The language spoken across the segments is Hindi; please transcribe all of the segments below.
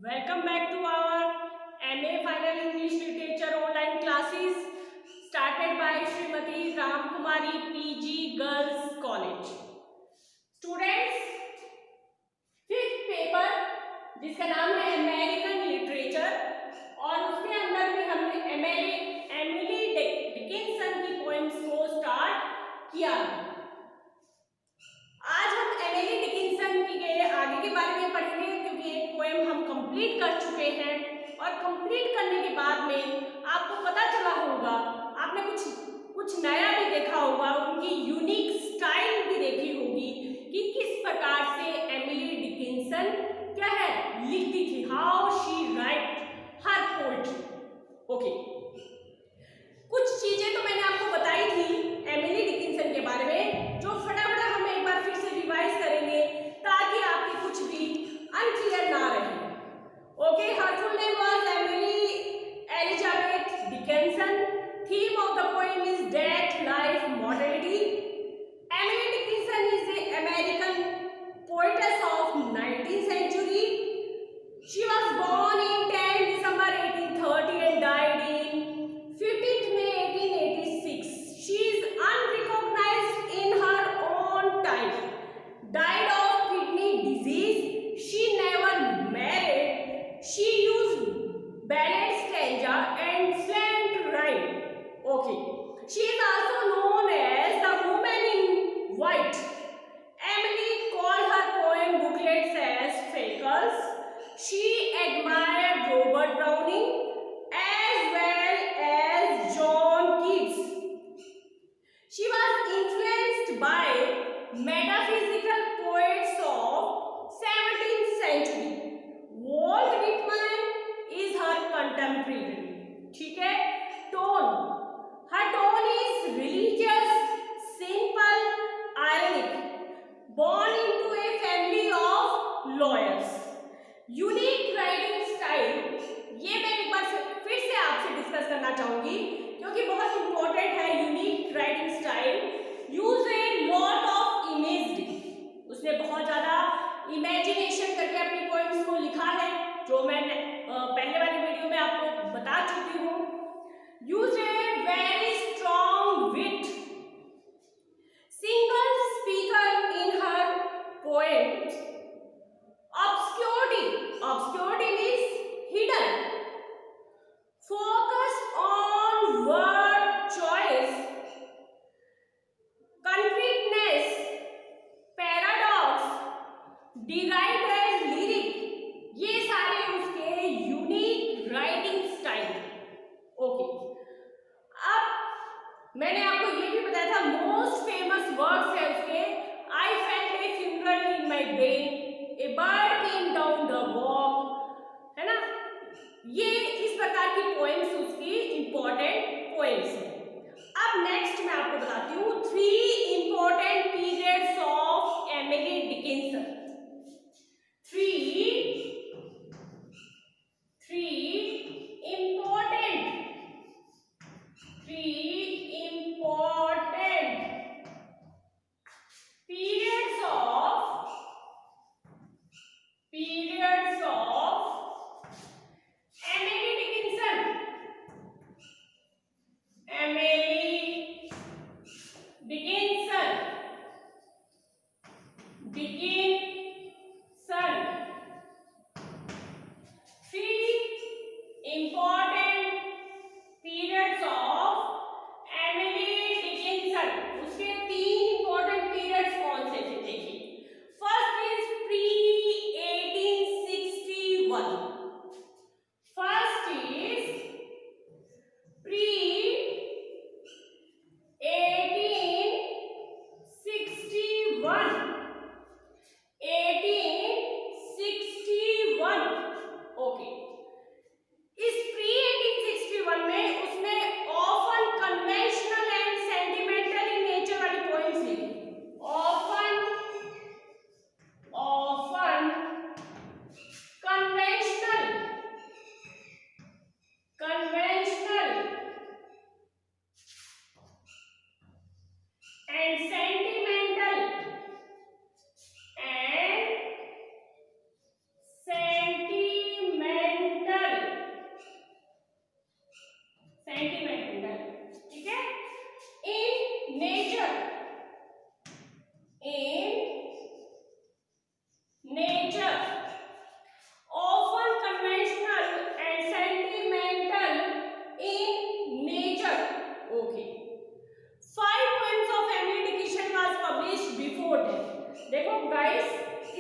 Welcome back to our MA Final English Literature online classes started by Srimati Ram Kumari PG Girls College. Students, fifth paper जिसका नाम है अमेरिकन लिटरेचर और उसके अंदर में हमने एमिली डिकिंसन की पोएम्स को स्टार्ट किया। आज हम एमिली डिकिंसन के आगे के बारे में पढ़ेंगे क्योंकि एक पोएम हम कंप्लीट कर चुके हैं और कंप्लीट करने के बाद में आपको पता चला होगा, आपने कुछ नया भी देखा होगा, उनकी यूनिक स्टाइल भी देखी होगी कि किस प्रकार से एमिली डिकिंसन क्या है लिखती थी, how she write her poetry. Okay, कुछ चीजें तो मैंने आपको बताई थी एमिली डिकिंसन के बारे में, जो फटाफट हम एक बार फिर से रिवाइज करेंगे ताकि आपके कुछ भी अनक्लियर ना रहे। Okay, her full name was Emily Elizabeth Dickinson. Theme of the poem is death, life, mortality. Emily Dickinson is a American poetess of 19th century. She was born in 10 December 1830 and died in 15th May 1886. She is unrecognized in her own time. Died of kidney disease. She never married. She used ballad stanza and slant rhyme. Okay. She is also known as the woman in white. Emily called her poem booklets as fakers. She admired Robert Browning as well as John Keats. She was influenced by metaphysical poets of 17th century. Walt Whitman is her contemporary. ठीक है? Tone. Her tone is religious, simple, ironic. Born into a family of lawyers. Unique writing style, ये मैं एक बार फिर से आपसे डिस्कस करना चाहूंगी क्योंकि बहुत इंपॉर्टेंट है। Unique writing style use a lot of imagery. उसने बहुत ज्यादा इमेजिनेशन करके अपनी पोएम्स को लिखा है, जो मैंने पहले वाली वीडियो में आपको बता चुकी हूँ। Use a very strong with, single speaker in her poems. Obscurity means hidden. Focus on word choice. Concreteness, paradox, derived as lyric. ये सारे उसके यूनिक राइटिंग स्टाइल। ओके, अब मैंने आपको ये भी बताया था मोस्ट फेमस वर्ड्स है उसके, I felt a finger in my brain, A bird came down the walk, है ना। ये इस प्रकार की पोएम्स उसकी इंपॉर्टेंट पोएम्स है। अब नेक्स्ट मैं आपको बताती हूँ 3 important periods of Emily Dickinson. Three important periods of Emily Dickinson. Emily Dickinson. Three important periods of Emily Dickinson. उसके 3 इंपॉर्टेंट पीरियड्स कौन से थे देखिए। First is pre 1861। First is pre 1861। 1861। Okay, इस प्री 1861 में उसने often conventional and sentimental in nature वाली पोएम्स लिखी। Often conventional and sentimental nature, often conventional and sentimental in nature. Okay. 5 poems of Emily Dickinson was published before death. देखो guys,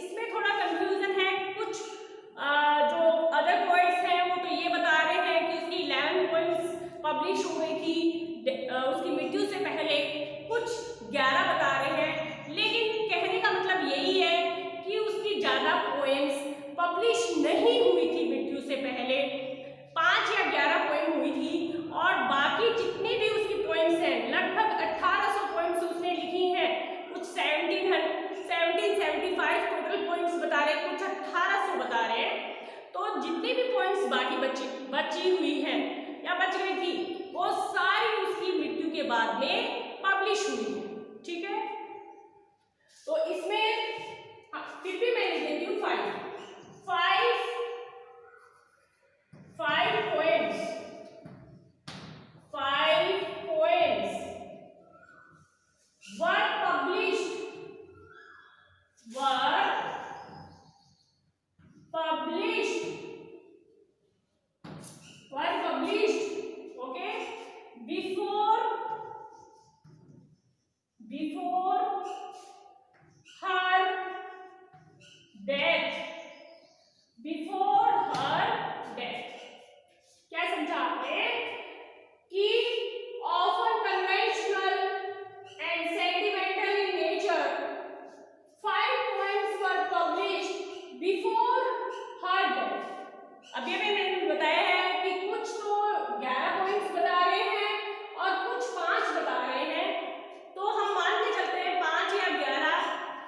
इसमें थोड़ा कंफ्यूजन है। कुछ जो अदर पोइट्स हैं वो तो ये बता रहे हैं कि उसकी 11 पोइम्स पब्लिश हो गई थी उसकी मृत्यु से पहले, कुछ 11 बता रहे हैं। लेकिन कहने का मतलब यही है कि उसकी ज़्यादा पोएम्स पब्लिश नहीं हुई थी मृत्यु से पहले, 5 या 11 पोएम हुई थी। और बाकी जितनी भी उसकी पोएम्स हैं, लगभग 1800 पोएम्स उसने लिखी हैं। कुछ 1775 टोटल पोएम्स बता रहे हैं, कुछ 1800 बता रहे हैं। तो जितनी भी पोएम्स बाकी बची हुई हैं या बच गई थी, वो सारी उसकी मृत्यु के बाद में पब्लिश हुई है। ठीक है, तो इसमें फिर भी मैं लिख देती हूँ 5 poems were published, okay, before her death, क्या समझा आपने कि often conventional and sentimental in nature, 5 poems were published before her death. अभी मैंने बताया है कि कुछ तो 11 poems बता रहे हैं और कुछ 5 बता रहे हैं, तो हम मान के चलते हैं 5 या 11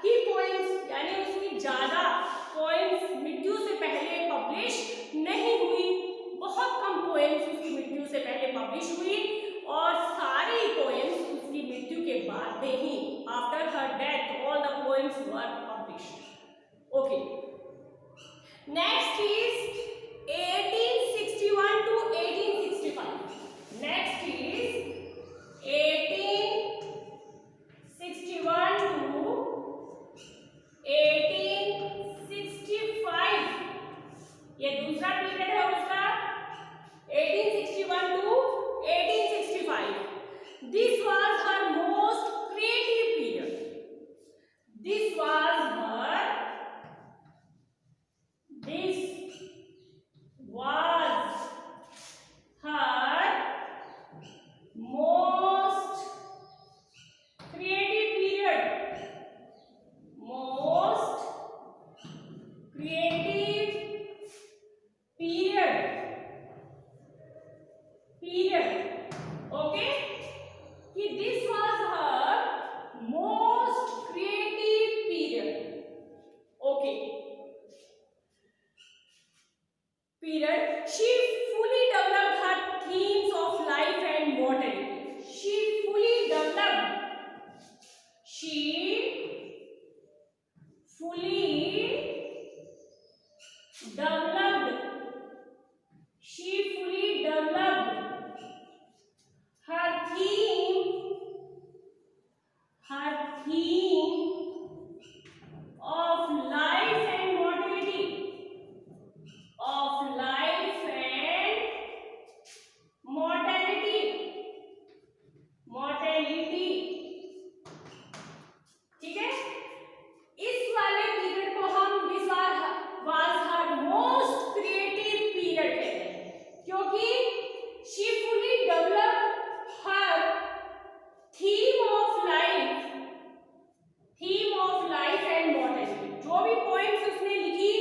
ही poems, यानी उसकी ज्यादा poems मृत्यु से पहले पब्लिश नहीं हुई। बहुत कम पोएम्स उसकी मृत्यु से पहले पब्लिश हुई और सारी पोएम्स उसकी मृत्यु के बाद में ही, after her death, all the poems were published. Okay, next is 1861 to 1865. Next is 1861 to 1865, ये दूसरा पीरियड है उसका, 1861 to 1865. This was her most creative period. This was her most creative period. Okay, कि this was her most creative period. Okay, she fully developed her themes of life and mortality. She fully developed her theme of life and mortality. ठीक है, इस वाले पीरियड को हम this was her most creative period कहते हैं, क्योंकि she fully developed her theme of life and mortality. जो भी पॉइंट्स उसने लिखी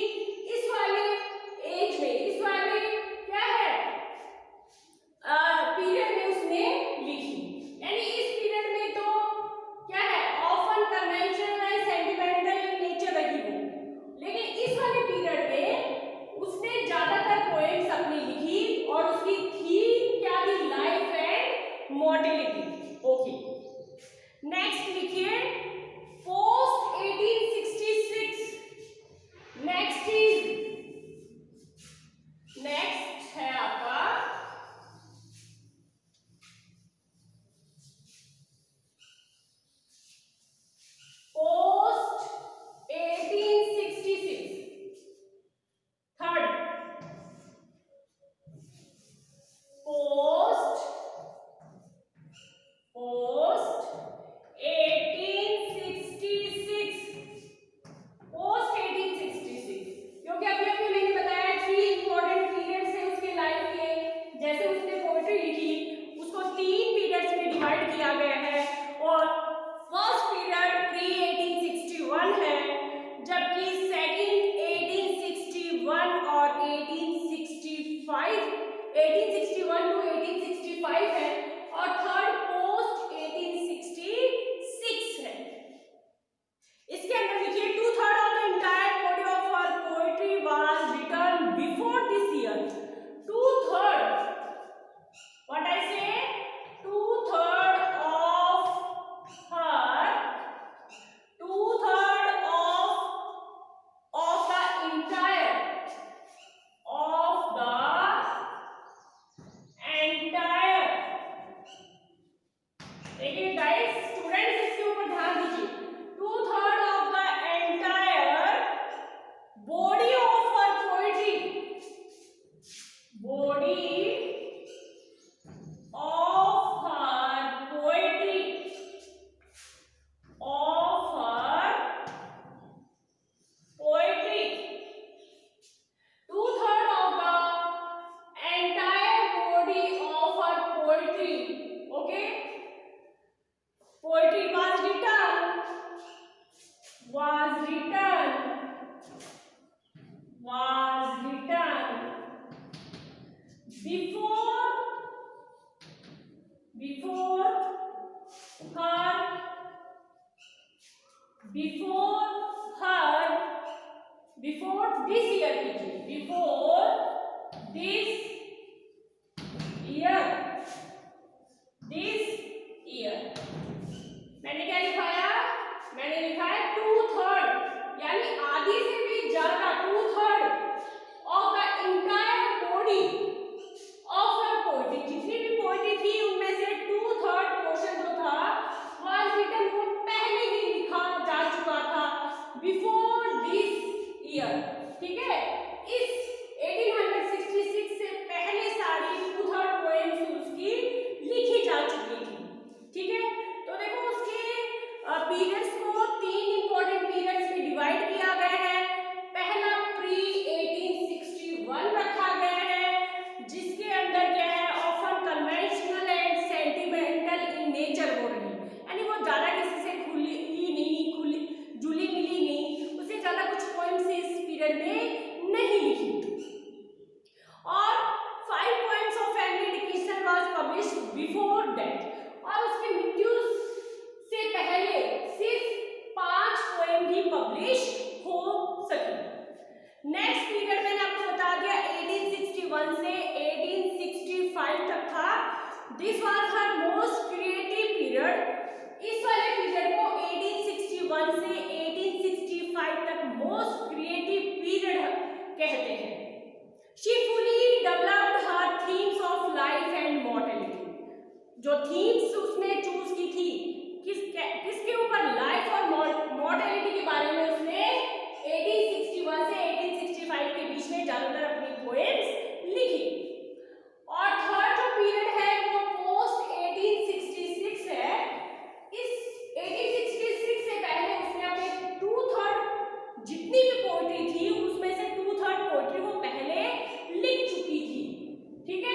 इस वाले एज में, इस वाले क्या है पीरियड में उसने लिखी, यानी इस पीरियड में तो क्या है often conventional and sentimental in nature रही वो, लेकिन इस वाले पीरियड में उसने ज्यादातर पोएम्स अपनी लिखी और उसकी थीम क्या थी, life and mortality. Okay, next लिखिए पोस्ट 1866। नेक्स्ट है आपका बिफोर दिस ईयर कीजिए, बिफोर दिस ईयर, मैंने क्या लिखाया, मैंने लिखा है 2/3, यानी आधी से भी ज्यादा, 2/3 of the entire body of her poetry, जितनी भी पोएट्री थी उनमें से 2/3 पोर्शन जो था वाज रिटन, वो पहले ही लिखा जा चुका था बिफोर दिस ईयर। ठीक है, इस 1866 से पहले सारी 2/3 पोएम्स उसकी लिखी जा चुकी थी। ठीक है, तो देखो उसके पीरियड्स को 3 इंपॉर्टेंट पीरियड्स में डिवाइड किया गया है। पहला प्री 1861 रखा गया है, जिसके अंदर क्या है, often conventional and sentimental in nature हो रही, यानी वो ज्यादा किसी से जुली मिली नहीं, उसे ज्यादा कुछ पोएम्स इस पीरियड में नहीं लिखी। और 5 poems of Emily Dickinson was published before that, और उसकी मृत्यु से पहले सिर्फ 5 पोएम ही पब्लिश हो सकी। नेक्स्ट पीरियड मैंने आपको बता दिया 1861 से 1865 तक था। This was her most creative period. इस वाले पीरियड को 1861 से 1865 तक मोस्ट क्रिएटिव पीरियड कहते हैं। She fully developed her themes of life and mortality, जो थीम्स उसने चूज की थी किसके ऊपर, लाइफ और मॉर्टेलिटी के बारे में उसने 1861 से 1865 के बीच में ज्यादातर अपनी पोएम्स लिखी। और थर्ड जो पीरियड है वो पोस्ट 1866 है। इस 1866 से पहले उसने अपने 2/3 जितनी भी पोएट्री थी उसमें से 2/3 पोएट्री वो पहले लिख चुकी थी। ठीक है,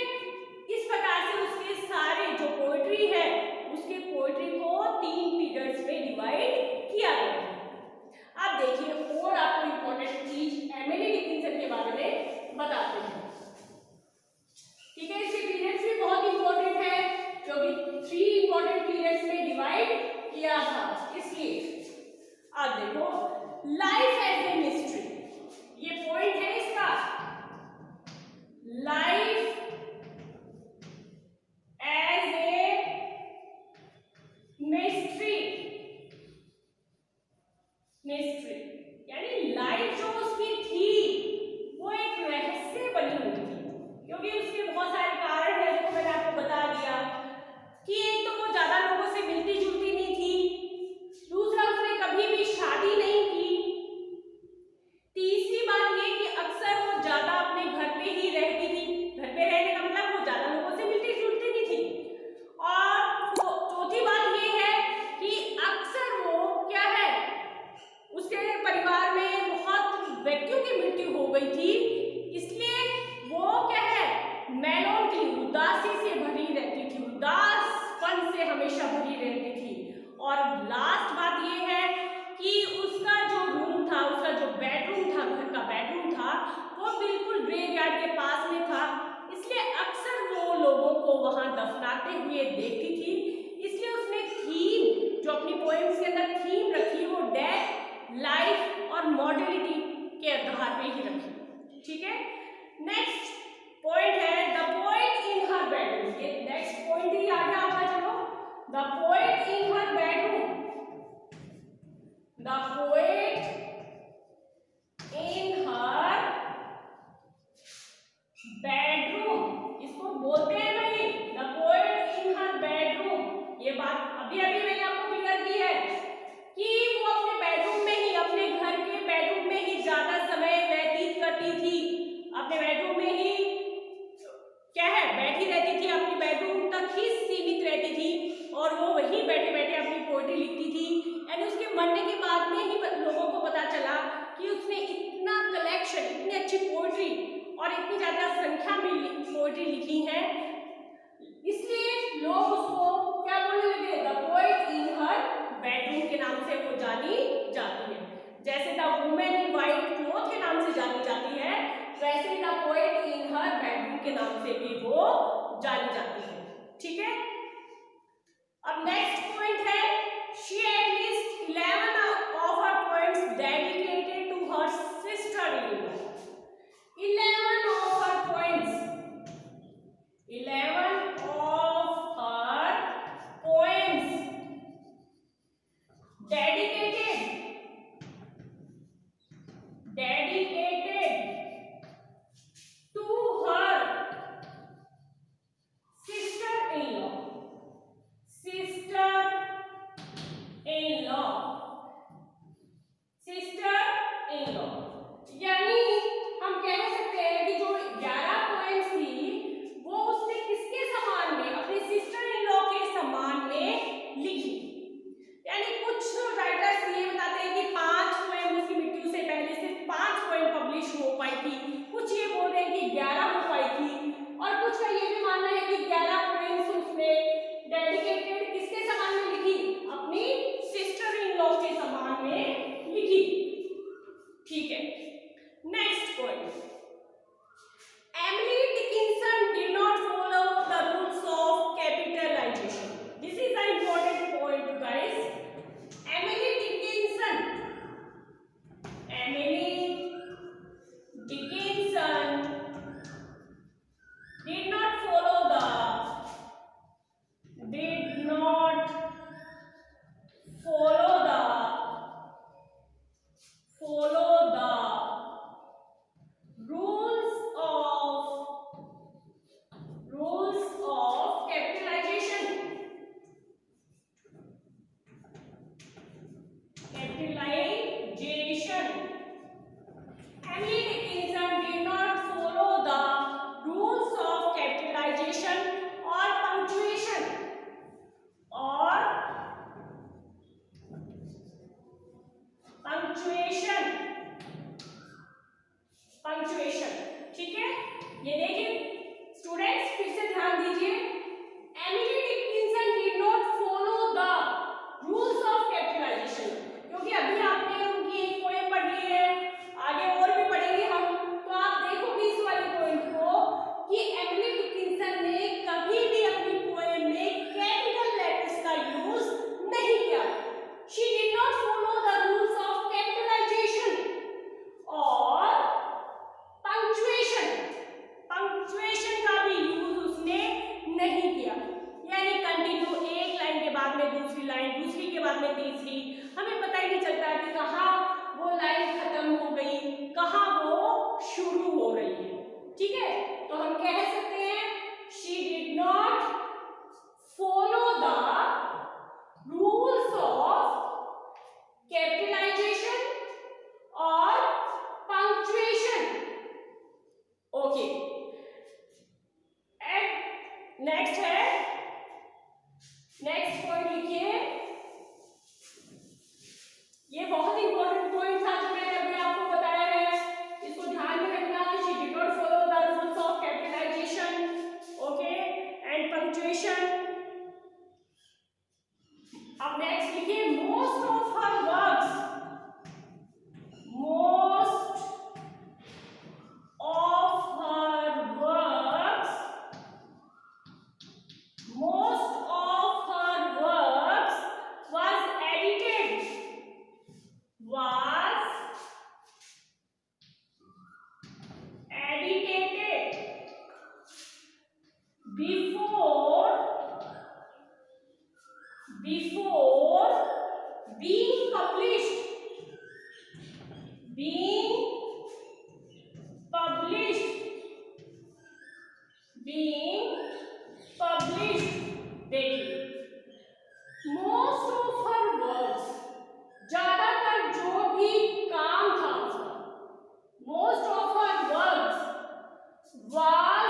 इस प्रकार से उसके सारे जो पोएट्री है उसके पोएट्री को 3 पीरियड्स में डिवाइड किया गया है। अब देखिए और आपको इंपॉर्टेंट चीज एमिली डिकिंसन के बारे में बताते हैं। ठीक है, इसके पीरियड्स भी बहुत इंपॉर्टेंट है क्योंकि 3 इंपॉर्टेंट पीरियड्स में डिवाइड किया था, इसलिए। अब देखो लाइफ एज ए मिस्ट्री, ये पॉइंट है इसका, लाइफ एज ए मिस्ट्री, यानी लाइफ जो उसकी थी वो एक रहस्य बनी हुई थी, क्योंकि उसके बहुत सारे कारण हैं जो मैंने आपको बता दिया कि एक तो वो ज्यादा लोगों से मिलती जुलती नहीं थी, दूसरा उसने कभी भी शादी नहीं की, तीसरी बात ये कि अक्सर वो ज्यादा अपने घर पे ही रहती थी। घर पे रहने का मतलब वो ज्यादा लोगों से मिलती जुलती नहीं थी। और चौथी बात ये है कि अक्सर वो क्या है, उसके परिवार में बहुत व्यक्तियों की मृत्यु हो गई थी, इसलिए वो क्या है, मेलॉन्कली, उदासी से भरी रहती थी, उदासपन से हमेशा भरी रहती थी। और लास्ट बात ये है कि उसका जो रूम था, उसका जो बेडरूम था, घर का बेडरूम था, वो बिल्कुल ग्रेवयार्ड के पास में था, इसलिए अक्सर वो लोगों को वहां दफनाते हुए देखती थी। इसलिए उसने थीम जो अपनी पोएम्स के अंदर थीम रखी वो डेथ, लाइफ और मॉर्टेलिटी के आधार पे ही रखी। ठीक है, नेक्स्ट पॉइंट है the poet in her bedroom. ये नेक्स्ट पॉइंट ही आगे आपका, चलो the poet in her bedroom, the poet in her bedroom, इसको बोलते हैं भाई the poet in her bedroom. ये बात अभी अभी मैंने आपको क्लियर की है कि वो अपने बेडरूम में ही, अपने घर के बेडरूम में ही ज्यादा समय व्यतीत करती थी, अपने बेडरूम में ही क्या है, बैठी रहती थी, अपनी बेडरूम तक ही सीमित रहती थी और वो वहीं बैठे बैठे अपनी पोएट्री लिखती थी। यानी उसके मरने के बाद में ही लोगों को पता चला कि उसने इतना कलेक्शन, इतनी अच्छी पोएट्री और इतनी ज्यादा संख्या में पोएट्री लिखी है, इसलिए लोग उसको क्या बोलने लगे, the poet in her bedroom के नाम से वो जानी जाती है। जैसे the women in white cloth के नाम से जानी जाती है, वैसे ही the poet in her bedroom के नाम से भी वो जानी जाती है। ठीक है, अब नेक्स्ट पॉइंट है she at least 11 of dedicated to her sister-in-law, sister-in-law, sister-in-law। यानी हम कह सकते हैं कि जो 11 पोएम्स थी वो उसने किसके समान में, अपने सिस्टर इन लॉ के समान में लिखी। यानी कुछ राइटर्स ये बताते हैं कि 5 पोएम उसकी मृत्यु से पहले सिर्फ 5 पोएम पब्लिश हो पाई थी, कुछ ये बोल रहे हैं कि 11 हो पाई थी, और कुछ का ये भी मानना है कि 11 पोएम्स उसने डेडिकेटेड किसके समान में लिखी, अपनी सिस्टर इन लॉ के समान में लिखी। ठीक है, next point, Emily Dickinson did not follow the rules of capitalization. This is an important point, guys. Emily Dickinson did not follow the rules of capitalization. Emily Dickinson did not follow the rules of capitalization or punctuation. ठीक है, ये देखिए स्टूडेंट्स, फिर से ध्यान दीजिए, Emily Dickinson did not follow the rules of capitalisation, क्योंकि अभी आपने उनकी एक पोएम पढ़ी है, आगे और भी पढ़ेंगे हम, तो आप देखोगे इस वाले पॉइंट को कि एमिली डिकिंसन ने कभी भी अपनी पोएम में कैपिटल लेटर्स का यूज नहीं किया। She did not follow the rules of capitalisation और पंक्चुएशन का भी यूज उसने नहीं किया। यानी कंटिन्यू एक लाइन के बाद में दूसरी लाइन, दूसरी के बाद में तीसरी, हमें पता ही नहीं चलता कि कहाँ वो लाइन खत्म हो गई, कहाँ वो शुरू हो रही है। ठीक है, तो हम कह सकते हैं she did not follow the rules of capitalisation और पंक्चुएशन। ओके, नेक्स्ट है, नेक्स्ट पॉइंट लिखिए, ये बहुत इंपॉर्टेंट पॉइंट था जो मैंने अभी आपको बताया है, इसको ध्यान में रखना। She did not follow the rules of capitalisation, okay, and punctuation. अब नेक्स्ट लिखिए, most of her works before being published देखिए, मोस्ट ऑफ हर वर्क्स, ज्यादातर जो भी काम था उसका, most of her works was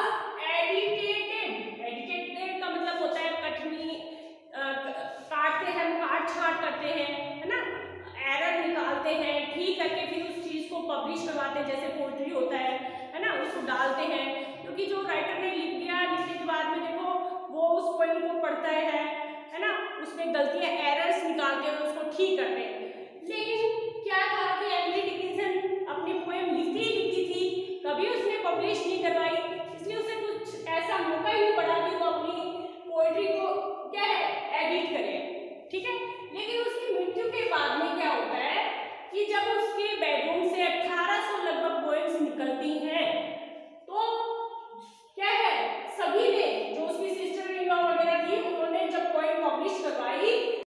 edited का मतलब होता है कटनी, काटते हैं, काट छाट करते हैं, है ना, एरर निकालते हैं, ठीक करके फिर उस चीज को पब्लिश करवाते हैं, जैसे पोएट्री होता है ना, उसको डालते हैं, क्योंकि जो राइटर ने लिख दिया, लिखने के बाद में देखो वो उस पोएम को पढ़ता है ना, उसमें गलतियां, एरर्स निकालते हैं,